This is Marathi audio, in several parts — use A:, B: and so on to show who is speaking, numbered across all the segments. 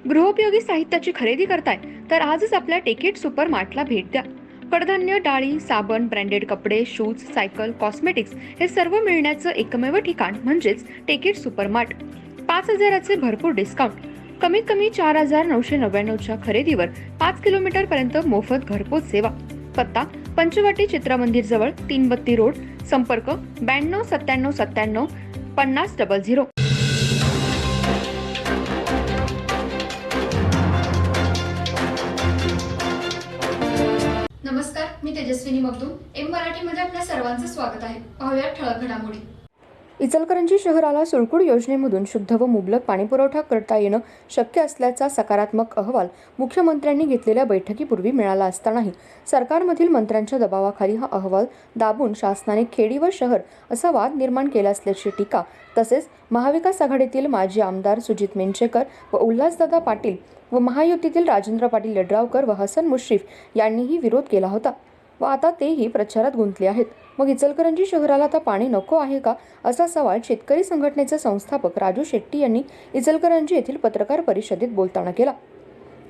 A: गृहोपयोगी साहित्याची खरेदी करताय तर आजच आपल्या टेकेट सुपर मार्टला भेट द्या. कडधान्य, डाळी, साबण, ब्रँडेड कपडे, शूज, सायकल, कॉस्मेटिक्स हे सर्व मिळण्याचं एकमेव ठिकाण म्हणजेच टेकेट सुपर मार्ट. 5,000चे भरपूर डिस्काउंट. कमीत कमी 4,999च्या खरेदीवर 5 किलोमीटर पर्यंत मोफत घरपोच सेवा. पत्ता पंचवटी चित्रमंदिर जवळ, 332 रोड. संपर्क 92 97 97 5000.
B: नमस्कार, मी तेजस्विनी मगदूम. एम मराठीमध्ये आपल्या सर्वांचं स्वागत आहे. पाहूया ठळक घडामोडी.
A: इचलकरंजी शहराला सुळकुड योजनेमधून शुद्ध व मुबलक पाणीपुरवठा करता येणं शक्य असल्याचा सकारात्मक अहवाल मुख्यमंत्र्यांनी घेतलेल्या बैठकीपूर्वी मिळाला असतानाही सरकारमधील मंत्र्यांच्या दबावाखाली हा अहवाल दाबून शासनाने खेडी व शहर असा वाद निर्माण केला असल्याची टीका तसेच महाविकास आघाडीतील माजी आमदार सुजित मेंचेकर व उल्हासदादा पाटील व महायुतीतील राजेंद्र पाटील यड्रावकर व हसन मुश्रीफ यांनीही विरोध केला होता व आता तेही प्रचारात गुंतले आहेत. मग इचलकरंजी शहराला आता पाणी नको आहे का, असा सवाल शेतकरी संघटनेचे संस्थापक राजू शेट्टी यांनी इचलकरंजी येथील पत्रकार परिषदेत बोलताना केला.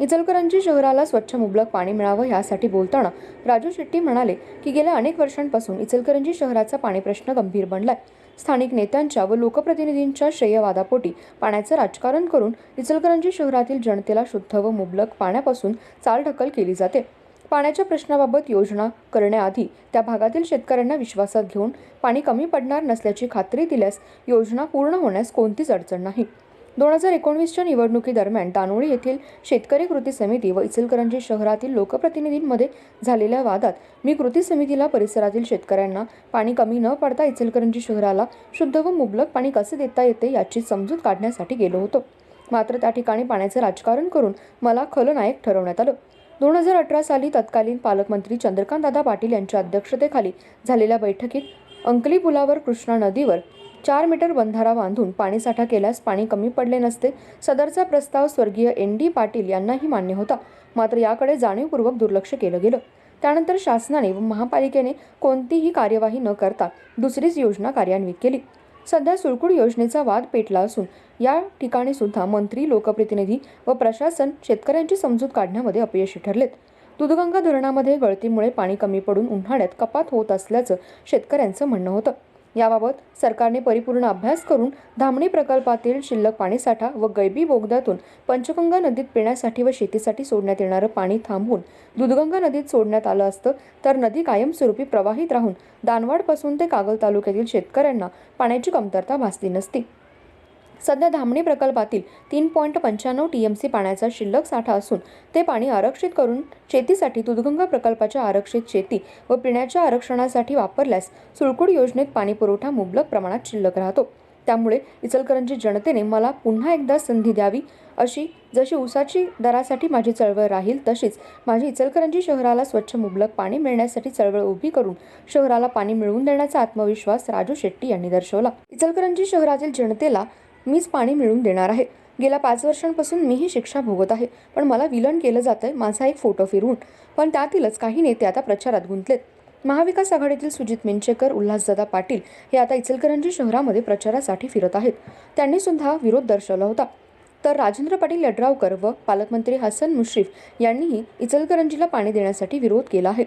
A: इचलकरंजी शहराला स्वच्छ मुबलक पाणी मिळावं यासाठी बोलताना राजू शेट्टी म्हणाले की गेल्या अनेक वर्षांपासून इचलकरंजी शहराचा पाणी प्रश्न गंभीर बनलाय. स्थानिक नेत्यांच्या व लोकप्रतिनिधींच्या श्रेयवादापोटी पाण्याचं राजकारण करून इचलकरंजी शहरातील जनतेला शुद्ध व मुबलक पाण्यापासून चालढकल केली जाते. पाण्याच्या प्रश्नाबाबत योजना करण्याआधी त्या भागातील शेतकऱ्यांना विश्वासात घेऊन पाणी कमी पडणार नसल्याची खात्री दिल्यास योजना पूर्ण होण्यास कोणतीच अडचण नाही. 2019च्या निवडणुकीदरम्यान दानोळी येथील शेतकरी कृती समिती व इचलकरंजी शहरातील लोकप्रतिनिधींमध्ये झालेल्या वादात मी कृती समितीला परिसरातील शेतकऱ्यांना पाणी कमी न पडता इचलकरंजी शहराला शुद्ध व मुबलक पाणी कसे देता येते याची समजूत काढण्यासाठी गेलो होतो. मात्र त्या ठिकाणी पाण्याचे राजकारण करून मला खलनायक ठरवण्यात आलं. 2018 साली तत्कालीन पालकमंत्री चंद्रकांतदादा पाटील यांच्या अध्यक्षतेखाली झालेल्या बैठकीत अंकली पुलावर कृष्णा नदीवर 4 मीटर बंधारा बांधून पाणीसाठा केल्यास पाणी कमी पडले नसते. सदरचा प्रस्ताव स्वर्गीय ND पाटील यांनाही मान्य होता. मात्र याकडे जाणीवपूर्वक दुर्लक्ष केलं गेलं. त्यानंतर शासनाने व महापालिकेने कोणतीही कार्यवाही न करता दुसरीच योजना कार्यान्वित केली. सध्या सुळकुड योजनेचा वाद पेटला असून या ठिकाणी सुद्धा मंत्री, लोकप्रतिनिधी व प्रशासन शेतकऱ्यांची समजूत काढण्यामध्ये अपयशी ठरलेत. दूधगंगा धरणामध्ये गळतीमुळे पाणी कमी पडून उन्हाळ्यात कपात होत असल्याचं शेतकऱ्यांचं म्हणणं होतं. याबाबत सरकारने परिपूर्ण अभ्यास करून धामणी प्रकल्पातील शिल्लक पाणीसाठा व गैबी बोगद्यातून पंचगंगा नदीत पिण्यासाठी व शेतीसाठी सोडण्यात येणारं पाणी थांबवून दूधगंगा नदीत सोडण्यात आलं असतं तर नदी कायमस्वरूपी प्रवाहित राहून दानवाडपासून ते कागल तालुक्यातील शेतकऱ्यांना पाण्याची कमतरता भासली नसती. सध्या धामणी प्रकल्पातील 3.95 TMC पाण्याचा शिल्लक साठा असून ते पाणी आरक्षित करून शेतीसाठी दूधगंगा प्रकल्पाच्या आरक्षित शेती व पिण्याच्या आरक्षणासाठी वापरल्यास सुळकुड योजनेत पाणीपुरवठा मुबलक प्रमाणात शिल्लक राहतो. त्यामुळे इचलकरंजी जनतेने मला पुन्हा एकदा संधी द्यावी अशी जशी ऊसाची दरासाठी माझी चळवळ राहील तशीच माझी इचलकरंजी शहराला स्वच्छ मुबलक पाणी मिळण्यासाठी चळवळ उभी करून शहराला पाणी मिळवून देण्याचा आत्मविश्वास राजू शेट्टी यांनी दर्शवला. इचलकरंजी शहरातील जनतेला मीच पाणी मिळवून देणार आहे. गेल्या 5 वर्षांपासून मीही शिक्षा भोगत आहे, पण मला विलन केलं जातंय माझा एक फोटो फिरवून. पण त्यातीलच काही नेते आता प्रचारात गुंतलेत. महाविकास आघाडीतील सुजित मेंचेकर, उल्हासदादा पाटील हे आता इचलकरंजी शहरामध्ये प्रचारासाठी फिरत आहेत. त्यांनी सुद्धा विरोध दर्शवला होता. तर राजेंद्र पाटील यड्रावकर व पालकमंत्री हसन मुश्रीफ यांनीही इचलकरंजीला पाणी देण्यासाठी विरोध केला आहे.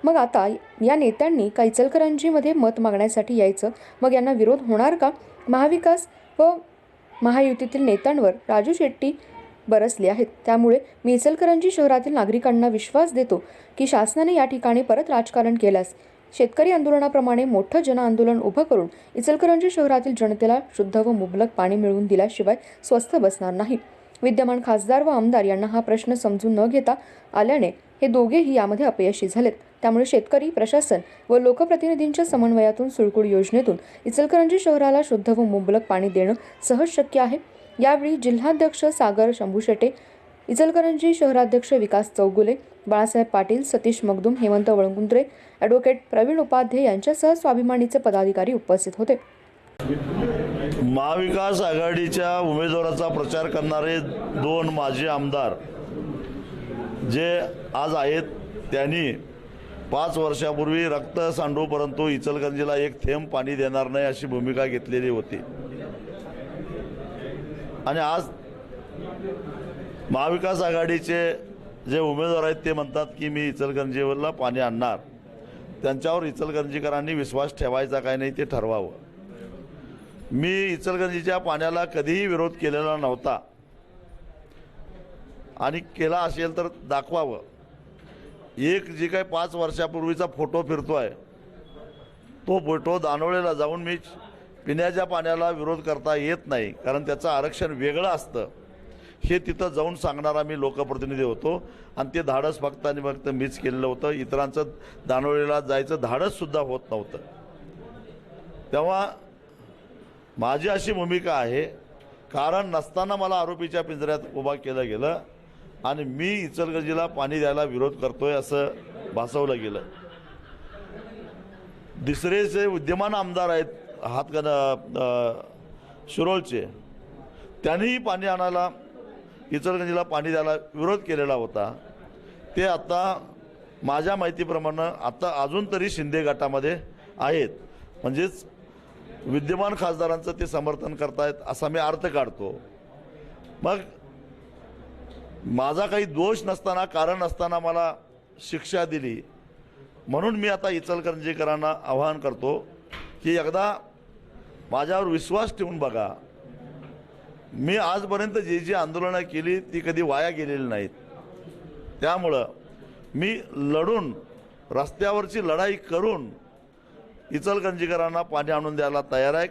A: मग आता या नेत्यांनी का इचलकरंजीमध्ये मत मागण्यासाठी यायचं? मग यांना विरोध होणार का? महाविकास व महायुतीतील नेत्यांवर राजू शेट्टी बरसले आहेत. त्यामुळे मी इचलकरंजी शहरातील नागरिकांना विश्वास देतो की शासनाने या ठिकाणी परत राजकारण केल्यास शेतकरी आंदोलनाप्रमाणे मोठं जनआंदोलन उभं करून इचलकरंजी शहरातील जनतेला शुद्ध व मुबलक पाणी मिळवून दिल्याशिवाय स्वस्थ बसणार नाही. विद्यमान खासदार व आमदार यांना हा प्रश्न समजून न घेता आल्याने हे दोघेही यामध्ये अपयशी झालेत. त्यामुळे शेतकरी, प्रशासन व लोकप्रतिनिधींच्या समन्वयातून सुळकुड योजनेतून इचलकरंजी शहराला शुद्ध व मुबलक पाणी देणं सहज शक्य आहे. यावेळी जिल्हाध्यक्ष सागर शंभूशेटे, इचलकरंजी शहराध्यक्ष विकास चौगुले, बाळासाहेब पाटील, सतीश मगदूम, हेमंत वळगुंद्रे, ॲडव्होकेट प्रवीण उपाध्ये यांच्यासह स्वाभिमानीचे पदाधिकारी उपस्थित होते.
C: महाविकास आघाडीच्या उमेदवाराचा प्रचार करणारे 2 माजी आमदार जे आज आहेत त्यांनी 5 वर्षापूर्वी रक्त सांडू परंतु इचलकरंजीला एक थेंब पाणी देणार नाही अशी भूमिका घेतलेली होती. आणि आज महाविकास आघाडीचे जे उमेदवार आहेत ते म्हणतात की मी इचलकरंजीला पाणी आणणार, त्यांच्यावर इचलकरंजीकरांनी विश्वास ठेवायचा काय नाही ते ठरवावं. मी इचलकरंजीच्या पाण्याला कधीही विरोध केलेला नव्हता आणि केला असेल तर दाखवावं. एक जे काही 5 वर्षापूर्वीचा फोटो फिरतो आहे तो फोटो दानोळेला जाऊन मी पिण्याच्या पाण्याला विरोध करता येत नाही, कारण त्याचं आरक्षण वेगळं असतं हे तिथं जाऊन सांगणारा मी लोकप्रतिनिधी होतो आणि ते धाडस फक्त आणि फक्त मीच केलेलं होतं. इतरांचं दानोळीला जायचं धाडससुद्धा होत नव्हतं. तेव्हा माझी अशी भूमिका आहे, कारण नसताना मला आरोपीच्या पिंजऱ्यात उभा केलं गेलं आणि मी इचलकरंजीला पाणी द्यायला विरोध करतोय असं भासवलं गेलं. दुसरे जे विद्यमान आमदार आहेत शिरोळचे, त्यांनीही पाणी आणायला इचलकरंजीला पाणी द्यायला विरोध केलेला होता. ते आता माझ्या माहितीप्रमाणे आता अजून तरी शिंदे गटामध्ये आहेत, म्हणजेच विद्यमान खासदारांचं ते समर्थन करतायत असा मी अर्थ काढतो. मग माझा काही दोष नसताना, कारण नसताना मला शिक्षा दिली, म्हणून मी आता इचलकरंजीकरांना आवाहन करतो की एकदा माझ्यावर विश्वास ठेवून बघा. मी आजपर्यंत जी जी आंदोलनं केली ती कधी वाया गेलेली नाहीत. त्यामुळं मी लढून, रस्त्यावरची लढाई करून इचलकरंजीकरांना पाणी आणून द्यायला तयार आहे.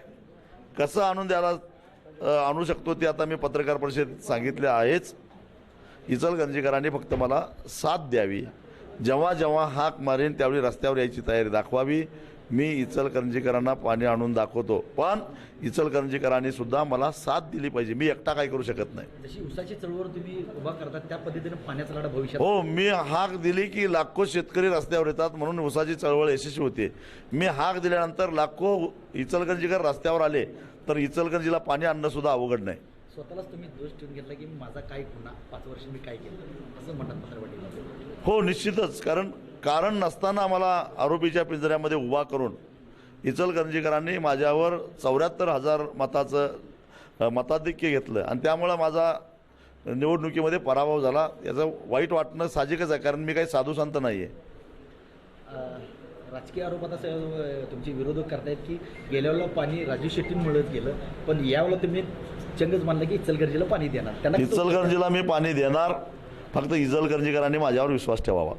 C: कसं आणू शकतो ते आता मी पत्रकार परिषदेत सांगितले आहेच. इचलकरंजीकरांनी फक्त मला साथ द्यावी. जेव्हा जेव्हा हाक मारेन त्यावेळी रस्त्यावर यायची तयारी दाखवावी. मी इचलकरंजीकरांना पाणी आणून दाखवतो, पण इचलकरंजीकरांनी सुद्धा मला साथ दिली पाहिजे. मी एकटा काय करू शकत नाही.
D: जशी उसाची चळवळ तुम्ही उभा करतात त्या पद्धतीने पाण्याचा लढा भविष्यात.
C: हो, मी हाक दिली की लाखो शेतकरी रस्त्यावर येतात, म्हणून उसाची चळवळ यशस्वी होते. मी हाक दिल्यानंतर लाखो इचलकरंजीकर रस्त्यावर आले तर इचलकरंजीला पाणी आणणं सुद्धा अवघड नाही.
D: स्वतःलाच तुम्ही दोष ठेवून घेतला की माझा काय गुन्हा, 5 वर्ष मी काय केलं असं म्हणतात पत्रवाटीला.
C: हो, निश्चितच. कारण नसताना मला आरोपीच्या पिंजऱ्यामध्ये उभा करून इचलकरंजीकरांनी माझ्यावर 74,000 मताचं मताधिक्य घेतलं आणि त्यामुळं माझा निवडणुकीमध्ये पराभव झाला. याचं वाईट वाटणं साहजिकच आहे, कारण मी काही साधू संत नाही आहे.
D: राजकीय आरोपात असं तुमचे विरोधक करतायत की गेल्या वेळेला पाणी राजू शेट्टींमुळेच गेलं, पण यावेळेला तुम्ही चंगच मानलं की इचलकरंजीला पाणी देणार. त्यांना
C: इचलकरंजीला मी पाणी देणार, फक्त इचलकरंजीकरांनी माझ्यावर विश्वास ठेवावा.